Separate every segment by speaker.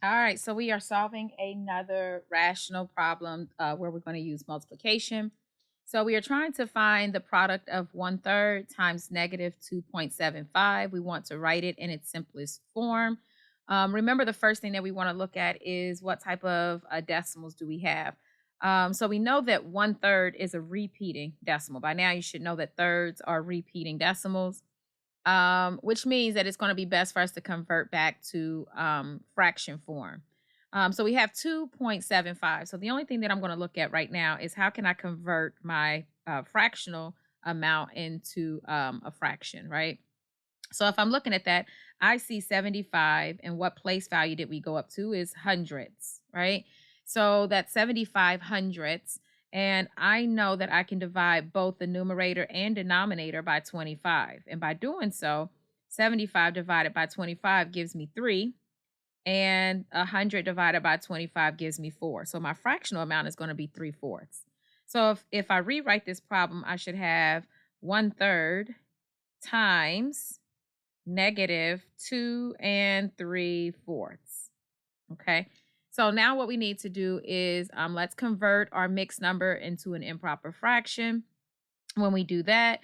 Speaker 1: All right, so we are solving another rational problem where we're going to use multiplication. So we are trying to find the product of 1/3 times negative 2.75. We want to write it in its simplest form. Remember, the first thing that we want to look at is what type of decimals do we have. So we know that 1/3 is a repeating decimal. By now, you should know that thirds are repeating decimals, which means that it's going to be best for us to convert back to fraction form. So we have 2.75. So the only thing that I'm going to look at right now is how can I convert my fractional amount into a fraction, right? So if I'm looking at that, I see 75, and what place value did we go up to is hundreds, right? So that's 75 hundredths. And I know that I can divide both the numerator and denominator by 25. And by doing so, 75 divided by 25 gives me 3, and 100 divided by 25 gives me 4. So my fractional amount is going to be 3/4. So if I rewrite this problem, I should have 1/3 times negative 2 and 3/4. Okay. So now what we need to do is let's convert our mixed number into an improper fraction. When we do that,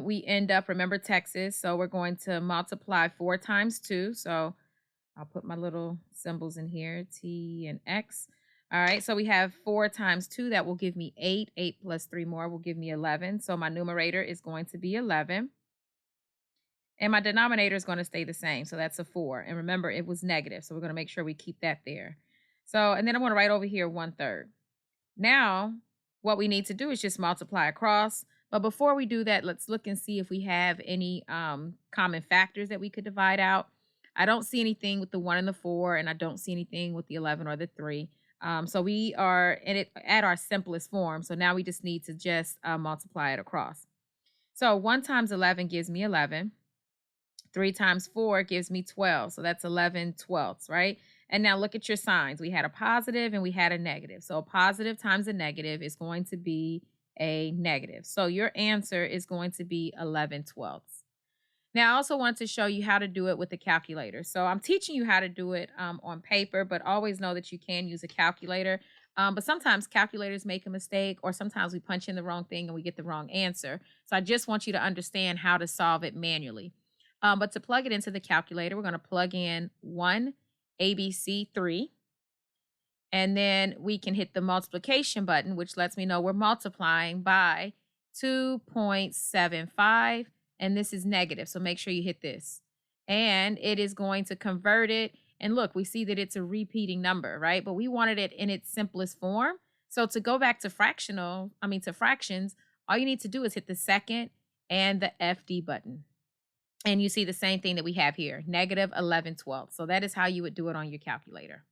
Speaker 1: we end up, remember Texas, so we're going to multiply 4 times 2. So I'll put my little symbols in here, T and X. All right, so we have 4 times 2. That will give me 8. 8 plus 3 more will give me 11. So my numerator is going to be 11. And my denominator is going to stay the same. So that's a 4. And remember, it was negative. So we're going to make sure we keep that there. So, and then I'm going to write over here 1/3. Now, what we need to do is just multiply across. But before we do that, let's look and see if we have any common factors that we could divide out. I don't see anything with the 1 and the 4, and I don't see anything with the 11 or the 3. So we are in it at our simplest form. So now we just need to just multiply it across. So 1 times 11 gives me 11. 3 times 4 gives me 12. So that's 11/12, right? And now look at your signs. We had a positive and we had a negative. So a positive times a negative is going to be a negative. So your answer is going to be 11/12. Now, I also want to show you how to do it with the calculator. So I'm teaching you how to do it on paper, but always know that you can use a calculator. But sometimes calculators make a mistake, or sometimes we punch in the wrong thing and we get the wrong answer. So I just want you to understand how to solve it manually. But to plug it into the calculator, we're going to plug in 1 ABC 3, and then we can hit the multiplication button, which lets me know we're multiplying by 2.75, and this is negative. So make sure you hit this. And it is going to convert it. And look, we see that it's a repeating number, right? But we wanted it in its simplest form. So to go back to to fractions, all you need to do is hit the second and the FD button. And you see the same thing that we have here, negative 11/12. So that is how you would do it on your calculator.